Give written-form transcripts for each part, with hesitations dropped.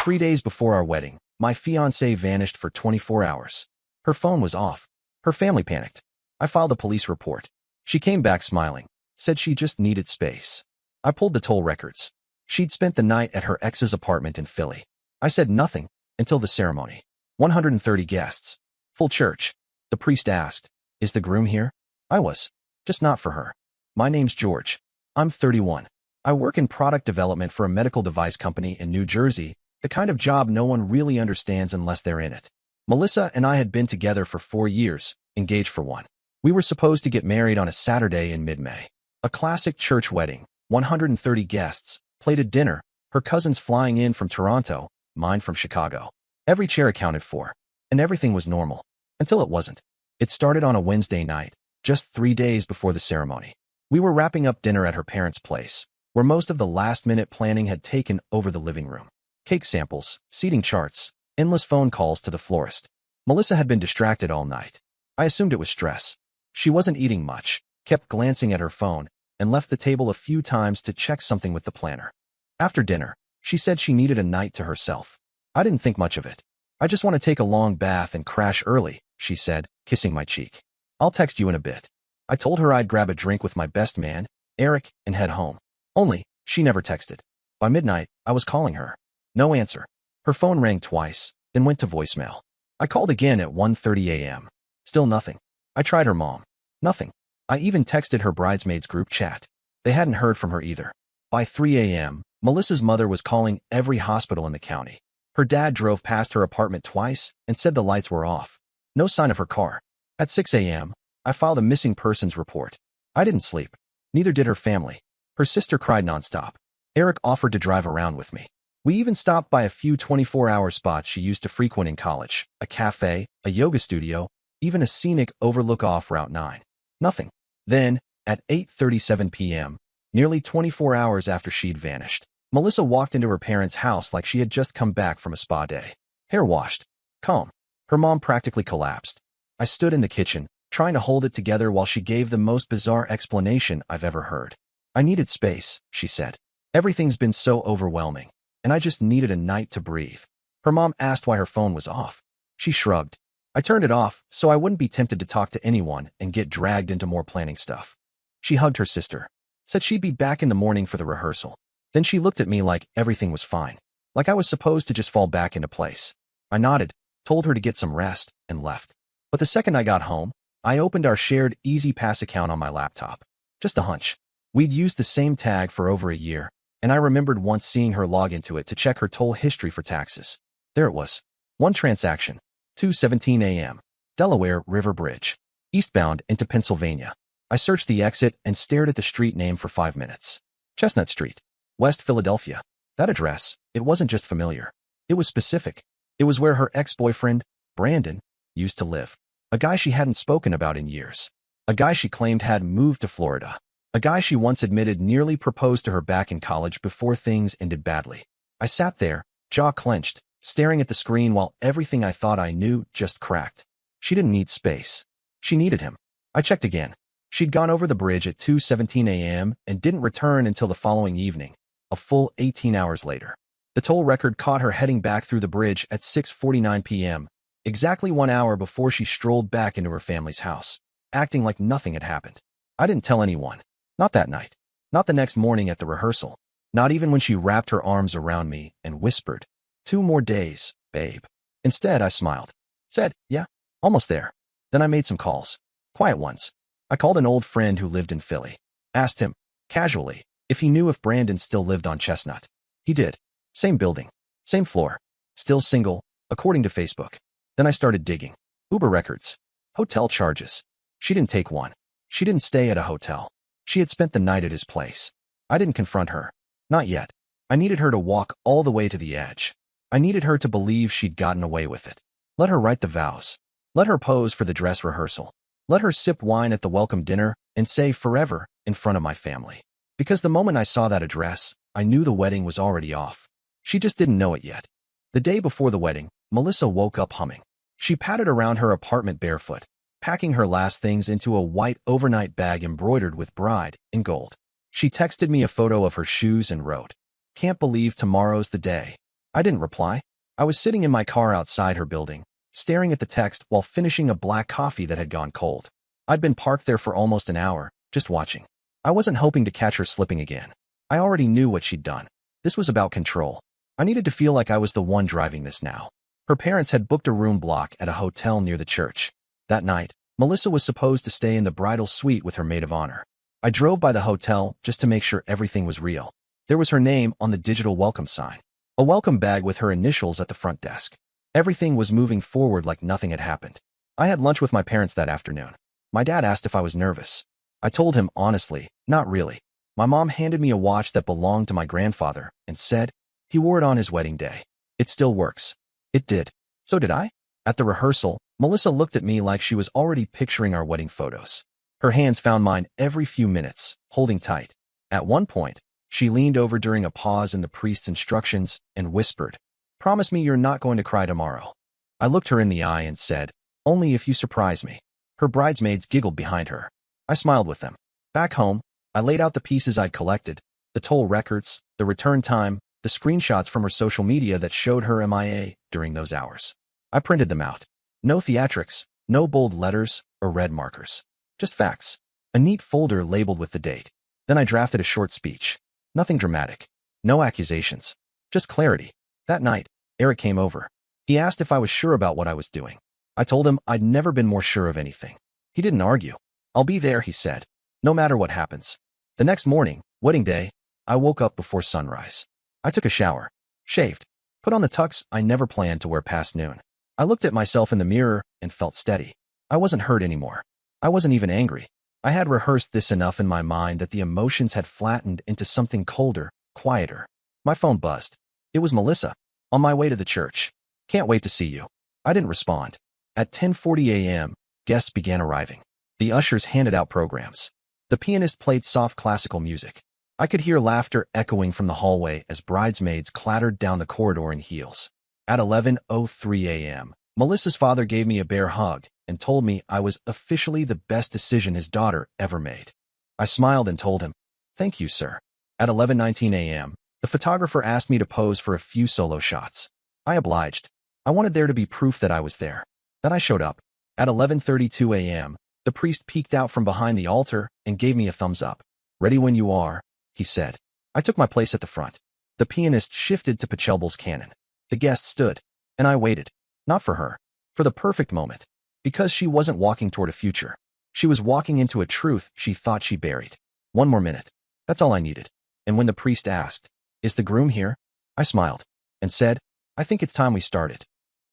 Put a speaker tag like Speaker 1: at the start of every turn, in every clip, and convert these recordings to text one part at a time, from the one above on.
Speaker 1: 3 days before our wedding, my fiancée vanished for 24 hours. Her phone was off. Her family panicked. I filed a police report. She came back smiling, said she just needed space. I pulled the toll records. She'd spent the night at her ex's apartment in Philly. I said nothing until the ceremony. 130 guests. Full church. The priest asked, "Is the groom here?" I was. Just not for her. "My name's George. I'm 31. I work in product development for a medical device company in New Jersey, the kind of job no one really understands unless they're in it." Melissa and I had been together for 4 years, engaged for one. We were supposed to get married on a Saturday in mid-May. A classic church wedding, 130 guests, plated dinner, her cousins flying in from Toronto, mine from Chicago. Every chair accounted for, and everything was normal. Until it wasn't. It started on a Wednesday night, just 3 days before the ceremony. We were wrapping up dinner at her parents' place, where most of the last-minute planning had taken over the living room. Cake samples, seating charts, endless phone calls to the florist. Melissa had been distracted all night. I assumed it was stress. She wasn't eating much, kept glancing at her phone, and left the table a few times to check something with the planner. After dinner, she said she needed a night to herself. I didn't think much of it. "I just want to take a long bath and crash early," she said, kissing my cheek. "I'll text you in a bit." I told her I'd grab a drink with my best man, Eric, and head home. Only, she never texted. By midnight, I was calling her. No answer. Her phone rang twice, then went to voicemail. I called again at 1:30 a.m. Still nothing. I tried her mom. Nothing. I even texted her bridesmaids group chat. They hadn't heard from her either. By 3 a.m., Melissa's mother was calling every hospital in the county. Her dad drove past her apartment twice and said the lights were off. No sign of her car. At 6 a.m., I filed a missing persons report. I didn't sleep. Neither did her family. Her sister cried nonstop. Eric offered to drive around with me. We even stopped by a few 24-hour spots she used to frequent in college, a cafe, a yoga studio, even a scenic overlook off Route 9. Nothing. Then, at 8:37 p.m., nearly 24 hours after she'd vanished, Melissa walked into her parents' house like she had just come back from a spa day. Hair washed. Calm. Her mom practically collapsed. I stood in the kitchen, trying to hold it together while she gave the most bizarre explanation I've ever heard. "I needed space," she said. "Everything's been so overwhelming, and I just needed a night to breathe." Her mom asked why her phone was off. She shrugged. "I turned it off so I wouldn't be tempted to talk to anyone and get dragged into more planning stuff." She hugged her sister. Said she'd be back in the morning for the rehearsal. Then she looked at me like everything was fine. Like I was supposed to just fall back into place. I nodded, told her to get some rest, and left. But the second I got home, I opened our shared Easy Pass account on my laptop. Just a hunch. We'd used the same tag for over a year, and I remembered once seeing her log into it to check her toll history for taxes. There it was. One transaction. 2:17 a.m. Delaware River Bridge. Eastbound into Pennsylvania. I searched the exit and stared at the street name for 5 minutes. Chestnut Street. West Philadelphia. That address, it wasn't just familiar. It was specific. It was where her ex-boyfriend, Brandon, used to live. A guy she hadn't spoken about in years. A guy she claimed had moved to Florida. A guy she once admitted nearly proposed to her back in college before things ended badly. I sat there, jaw clenched, staring at the screen while everything I thought I knew just cracked. She didn't need space. She needed him. I checked again. She'd gone over the bridge at 2:17 a.m. and didn't return until the following evening, a full 18 hours later. The toll record caught her heading back through the bridge at 6:49 p.m., exactly 1 hour before she strolled back into her family's house, acting like nothing had happened. I didn't tell anyone. Not that night. Not the next morning at the rehearsal. Not even when she wrapped her arms around me and whispered, "2 more days, babe." Instead, I smiled. Said, "Yeah, almost there." Then I made some calls. Quiet ones. I called an old friend who lived in Philly. Asked him, casually, if he knew if Brandon still lived on Chestnut. He did. Same building. Same floor. Still single, according to Facebook. Then I started digging. Uber records. Hotel charges. She didn't take one. She didn't stay at a hotel. She had spent the night at his place. I didn't confront her. Not yet. I needed her to walk all the way to the edge. I needed her to believe she'd gotten away with it. Let her write the vows. Let her pose for the dress rehearsal. Let her sip wine at the welcome dinner and say forever in front of my family. Because the moment I saw that address, I knew the wedding was already off. She just didn't know it yet. The day before the wedding, Melissa woke up humming. She pattered around her apartment barefoot, packing her last things into a white overnight bag embroidered with bride in gold. She texted me a photo of her shoes and wrote, "Can't believe tomorrow's the day." I didn't reply. I was sitting in my car outside her building, staring at the text while finishing a black coffee that had gone cold. I'd been parked there for almost an hour, just watching. I wasn't hoping to catch her slipping again. I already knew what she'd done. This was about control. I needed to feel like I was the one driving this now. Her parents had booked a room block at a hotel near the church. That night, Melissa was supposed to stay in the bridal suite with her maid of honor. I drove by the hotel just to make sure everything was real. There was her name on the digital welcome sign. A welcome bag with her initials at the front desk. Everything was moving forward like nothing had happened. I had lunch with my parents that afternoon. My dad asked if I was nervous. I told him honestly, not really. My mom handed me a watch that belonged to my grandfather and said, he wore it on his wedding day. It still works. It did. So did I? At the rehearsal, Melissa looked at me like she was already picturing our wedding photos. Her hands found mine every few minutes, holding tight. At one point, she leaned over during a pause in the priest's instructions and whispered, "Promise me you're not going to cry tomorrow." I looked her in the eye and said, "Only if you surprise me." Her bridesmaids giggled behind her. I smiled with them. Back home, I laid out the pieces I'd collected, the toll records, the return time, the screenshots from her social media that showed her MIA during those hours. I printed them out. No theatrics, no bold letters or red markers. Just facts. A neat folder labeled with the date. Then I drafted a short speech. Nothing dramatic. No accusations. Just clarity. That night, Eric came over. He asked if I was sure about what I was doing. I told him I'd never been more sure of anything. He didn't argue. "I'll be there," he said. "No matter what happens." The next morning, wedding day, I woke up before sunrise. I took a shower, shaved, put on the tux I never planned to wear past noon. I looked at myself in the mirror and felt steady. I wasn't hurt anymore. I wasn't even angry. I had rehearsed this enough in my mind that the emotions had flattened into something colder, quieter. My phone buzzed. It was Melissa. "On my way to the church. Can't wait to see you." I didn't respond. At 10:40 a.m., guests began arriving. The ushers handed out programs. The pianist played soft classical music. I could hear laughter echoing from the hallway as bridesmaids clattered down the corridor in heels. At 11:03 a.m., Melissa's father gave me a bear hug and told me I was officially the best decision his daughter ever made. I smiled and told him, "Thank you, sir." At 11:19 a.m., the photographer asked me to pose for a few solo shots. I obliged. I wanted there to be proof that I was there. Then I showed up. At 11:32 a.m., the priest peeked out from behind the altar and gave me a thumbs up. "Ready when you are," he said. I took my place at the front. The pianist shifted to Pachelbel's canon. The guests stood, and I waited. Not for her. For the perfect moment. Because she wasn't walking toward a future. She was walking into a truth she thought she buried. One more minute. That's all I needed. And when the priest asked, "Is the groom here?" I smiled and said, "I think it's time we started."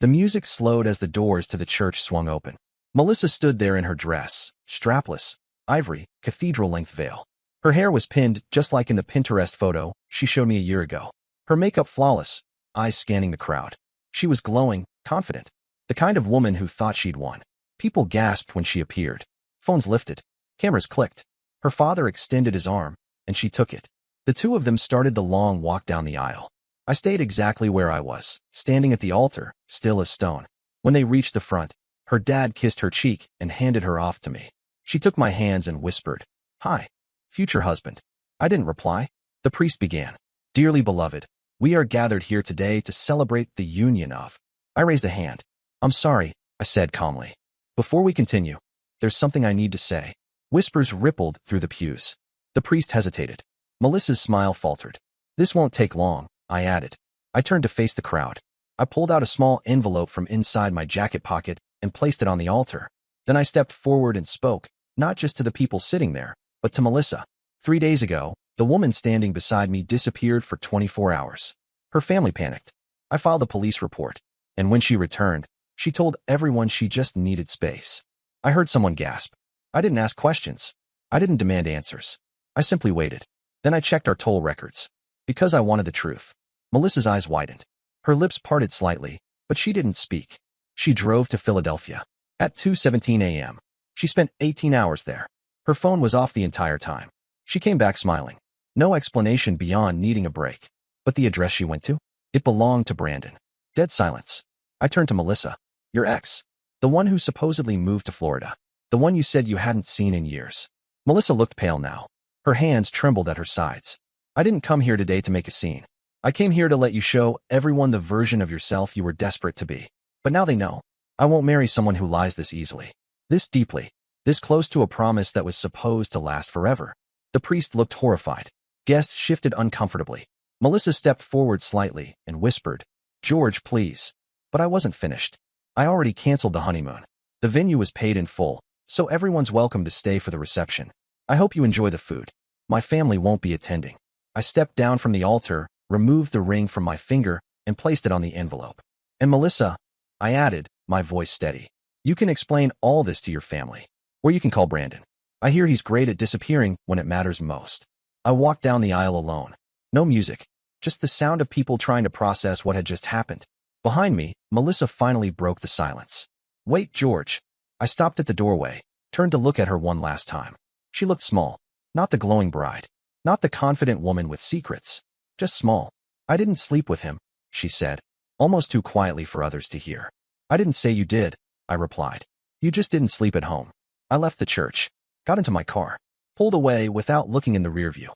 Speaker 1: The music slowed as the doors to the church swung open. Melissa stood there in her dress, strapless, ivory, cathedral-length veil. Her hair was pinned just like in the Pinterest photo she showed me a year ago. Her makeup flawless, eyes scanning the crowd. She was glowing, confident. The kind of woman who thought she'd won. People gasped when she appeared. Phones lifted. Cameras clicked. Her father extended his arm, and she took it. The two of them started the long walk down the aisle. I stayed exactly where I was, standing at the altar, still as stone. When they reached the front, her dad kissed her cheek and handed her off to me. She took my hands and whispered, "Hi, future husband." I didn't reply. The priest began, "Dearly beloved, we are gathered here today to celebrate the union of." I raised a hand. "I'm sorry," I said calmly. "Before we continue, there's something I need to say." Whispers rippled through the pews. The priest hesitated. Melissa's smile faltered. "This won't take long," I added. I turned to face the crowd. I pulled out a small envelope from inside my jacket pocket and placed it on the altar. Then I stepped forward and spoke, not just to the people sitting there, but to Melissa. 3 days ago, the woman standing beside me disappeared for 24 hours. Her family panicked. I filed a police report, and when she returned, she told everyone she just needed space. I heard someone gasp. I didn't ask questions. I didn't demand answers. I simply waited. Then I checked our toll records. Because I wanted the truth. Melissa's eyes widened. Her lips parted slightly, but she didn't speak. She drove to Philadelphia. At 2:17 a.m. She spent 18 hours there. Her phone was off the entire time. She came back smiling. No explanation beyond needing a break. But the address she went to? It belonged to Brandon. Dead silence. I turned to Melissa. "Your ex. The one who supposedly moved to Florida. The one you said you hadn't seen in years." Melissa looked pale now. Her hands trembled at her sides. "I didn't come here today to make a scene. I came here to let you show everyone the version of yourself you were desperate to be. But now they know. I won't marry someone who lies this easily. This deeply. This close to a promise that was supposed to last forever. The priest looked horrified. Guests shifted uncomfortably. Melissa stepped forward slightly and whispered, "George, please." But I wasn't finished. I already canceled the honeymoon. The venue was paid in full, so everyone's welcome to stay for the reception. I hope you enjoy the food. My family won't be attending. I stepped down from the altar, removed the ring from my finger, and placed it on the envelope. And Melissa, I added, my voice steady, you can explain all this to your family. Or you can call Brandon. I hear he's great at disappearing when it matters most. I walked down the aisle alone. No music, just the sound of people trying to process what had just happened. Behind me, Melissa finally broke the silence. "Wait, George." I stopped at the doorway, turned to look at her one last time. She looked small, not the glowing bride, not the confident woman with secrets, just small. "I didn't sleep with him," she said, almost too quietly for others to hear. "I didn't say you did," I replied. "You just didn't sleep at home." I left the church, got into my car, pulled away without looking in the rear view.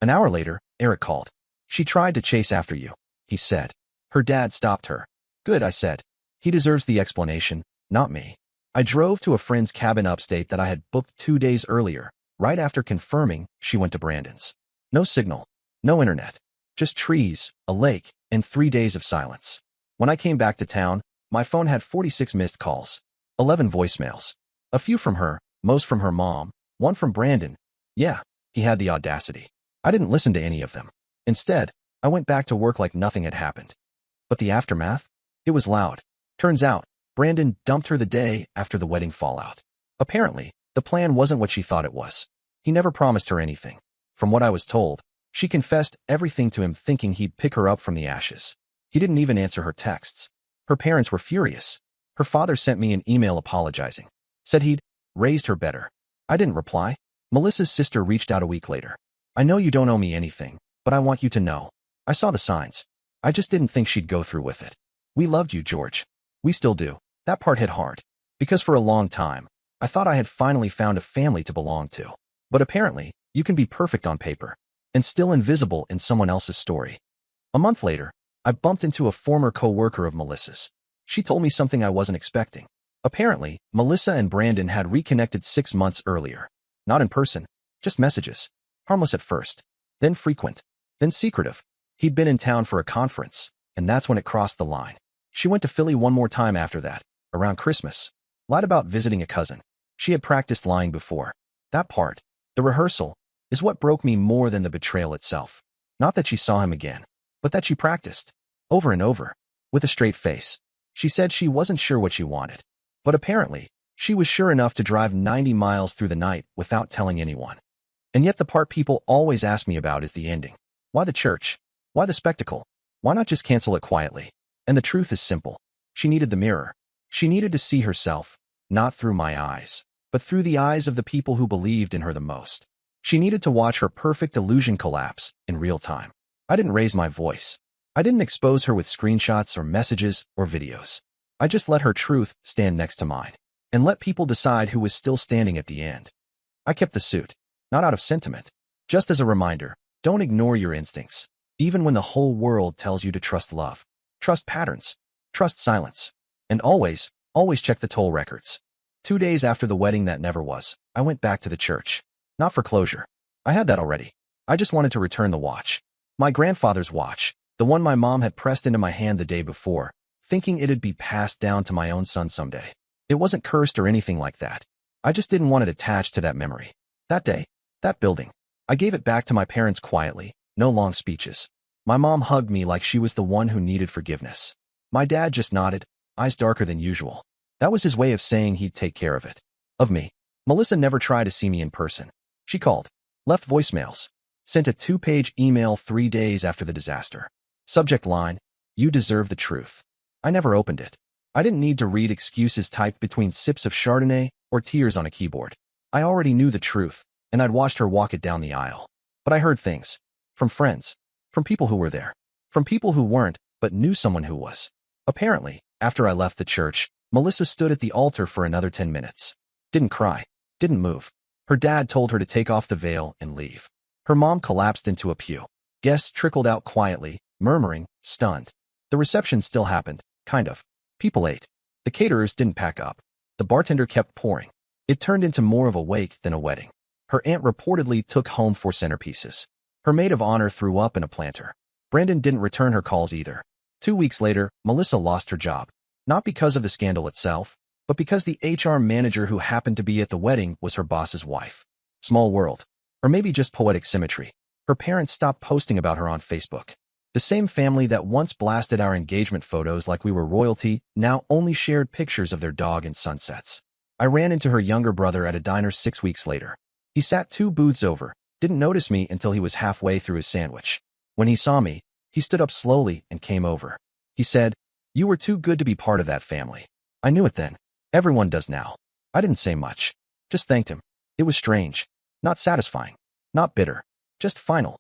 Speaker 1: An hour later, Eric called. "She tried to chase after you," he said. "Her dad stopped her." "Good," I said. "He deserves the explanation, not me." I drove to a friend's cabin upstate that I had booked 2 days earlier, right after confirming she went to Brandon's. No signal, no internet, just trees, a lake, and 3 days of silence. When I came back to town, my phone had 46 missed calls, 11 voicemails. A few from her, most from her mom, one from Brandon. Yeah, he had the audacity. I didn't listen to any of them. Instead, I went back to work like nothing had happened. But the aftermath? It was loud. Turns out, Brandon dumped her the day after the wedding fallout. Apparently, the plan wasn't what she thought it was. He never promised her anything. From what I was told, she confessed everything to him thinking he'd pick her up from the ashes. He didn't even answer her texts. Her parents were furious. Her father sent me an email apologizing. Said he'd raised her better. I didn't reply. Melissa's sister reached out a week later. "I know you don't owe me anything, but I want you to know. I saw the signs. I just didn't think she'd go through with it. We loved you, George. We still do." That part hit hard. Because for a long time, I thought I had finally found a family to belong to. But apparently, you can be perfect on paper and still invisible in someone else's story. A month later, I bumped into a former co-worker of Melissa's. She told me something I wasn't expecting. Apparently, Melissa and Brandon had reconnected 6 months earlier. Not in person, just messages. Harmless at first, then frequent, then secretive. He'd been in town for a conference, and that's when it crossed the line. She went to Philly one more time after that, around Christmas. Lied about visiting a cousin. She had practiced lying before. That part, the rehearsal, is what broke me more than the betrayal itself. Not that she saw him again, but that she practiced, over and over, with a straight face. She said she wasn't sure what she wanted. But apparently, she was sure enough to drive 90 miles through the night without telling anyone. And yet the part people always ask me about is the ending. Why the church? Why the spectacle? Why not just cancel it quietly? And the truth is simple. She needed the mirror. She needed to see herself, not through my eyes, but through the eyes of the people who believed in her the most. She needed to watch her perfect illusion collapse in real time. I didn't raise my voice. I didn't expose her with screenshots or messages or videos. I just let her truth stand next to mine, and let people decide who was still standing at the end. I kept the suit, not out of sentiment, just as a reminder, don't ignore your instincts, even when the whole world tells you to trust love, trust patterns, trust silence, and always, always check the toll records. 2 days after the wedding that never was, I went back to the church. Not for closure. I had that already. I just wanted to return the watch. My grandfather's watch, the one my mom had pressed into my hand the day before, thinking it'd be passed down to my own son someday. It wasn't cursed or anything like that. I just didn't want it attached to that memory. That day, that building. I gave it back to my parents quietly, no long speeches. My mom hugged me like she was the one who needed forgiveness. My dad just nodded, eyes darker than usual. That was his way of saying he'd take care of it. Of me. Melissa never tried to see me in person. She called, left voicemails, sent a 2-page email 3 days after the disaster. Subject line, "You deserve the truth." I never opened it. I didn't need to read excuses typed between sips of Chardonnay or tears on a keyboard. I already knew the truth, and I'd watched her walk it down the aisle. But I heard things. From friends. From people who were there. From people who weren't, but knew someone who was. Apparently, after I left the church, Melissa stood at the altar for another 10 minutes. Didn't cry. Didn't move. Her dad told her to take off the veil and leave. Her mom collapsed into a pew. Guests trickled out quietly, murmuring, stunned. The reception still happened, kind of. People ate. The caterers didn't pack up. The bartender kept pouring. It turned into more of a wake than a wedding. Her aunt reportedly took home 4 centerpieces. Her maid of honor threw up in a planter. Brandon didn't return her calls either. 2 weeks later, Melissa lost her job. Not because of the scandal itself, but because the HR manager who happened to be at the wedding was her boss's wife. Small world. Or maybe just poetic symmetry. Her parents stopped posting about her on Facebook. The same family that once blasted our engagement photos like we were royalty now only shared pictures of their dog and sunsets. I ran into her younger brother at a diner 6 weeks later. He sat 2 booths over, didn't notice me until he was halfway through his sandwich. When he saw me, he stood up slowly and came over. He said, "You were too good to be part of that family." I knew it then. Everyone does now. I didn't say much. Just thanked him. It was strange. Not satisfying. Not bitter. Just final.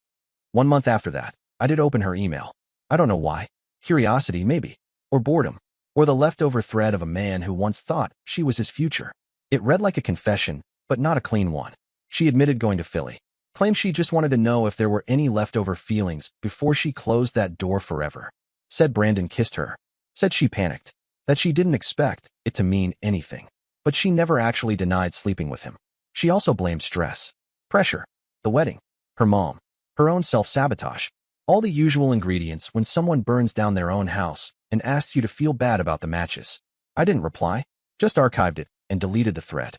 Speaker 1: 1 month after that, I did open her email. I don't know why. Curiosity, maybe. Or boredom. Or the leftover thread of a man who once thought she was his future. It read like a confession, but not a clean one. She admitted going to Philly. Claimed she just wanted to know if there were any leftover feelings before she closed that door forever. Said Brandon kissed her. Said she panicked. That she didn't expect it to mean anything. But she never actually denied sleeping with him. She also blamed stress. Pressure. The wedding. Her mom. Her own self-sabotage. All the usual ingredients when someone burns down their own house and asks you to feel bad about the matches. I didn't reply. Just archived it and deleted the thread.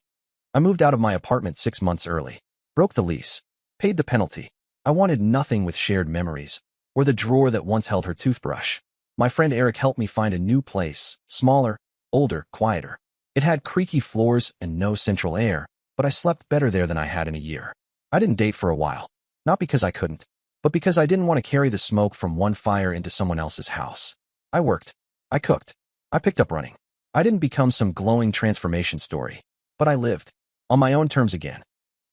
Speaker 1: I moved out of my apartment 6 months early. Broke the lease. Paid the penalty. I wanted nothing with shared memories, or the drawer that once held her toothbrush. My friend Eric helped me find a new place, smaller, older, quieter. It had creaky floors and no central air, but I slept better there than I had in a year. I didn't date for a while. Not because I couldn't, but because I didn't want to carry the smoke from one fire into someone else's house. I worked. I cooked. I picked up running. I didn't become some glowing transformation story, but I lived. On my own terms again.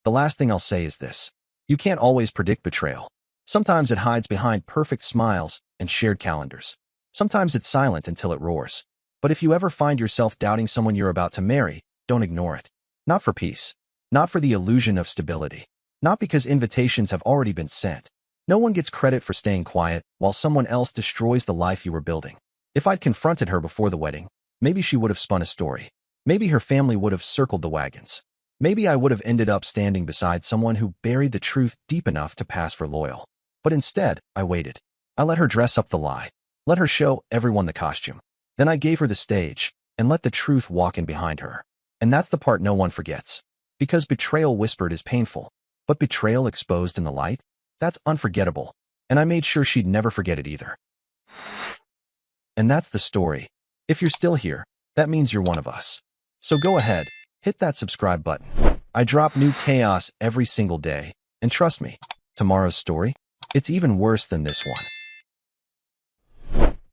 Speaker 1: The last thing I'll say is this. You can't always predict betrayal. Sometimes it hides behind perfect smiles and shared calendars. Sometimes it's silent until it roars. But if you ever find yourself doubting someone you're about to marry, don't ignore it. Not for peace. Not for the illusion of stability. Not because invitations have already been sent. No one gets credit for staying quiet while someone else destroys the life you were building. If I'd confronted her before the wedding, maybe she would have spun a story. Maybe her family would have circled the wagons. Maybe I would have ended up standing beside someone who buried the truth deep enough to pass for loyal. But instead, I waited. I let her dress up the lie. Let her show everyone the costume. Then I gave her the stage and let the truth walk in behind her. And that's the part no one forgets. Because betrayal whispered is painful, but betrayal exposed in the light? That's unforgettable. And I made sure she'd never forget it either. And that's the story. If you're still here, that means you're one of us. So go ahead. Hit that subscribe button. I drop new chaos every single day, and trust me, tomorrow's story, it's even worse than this one.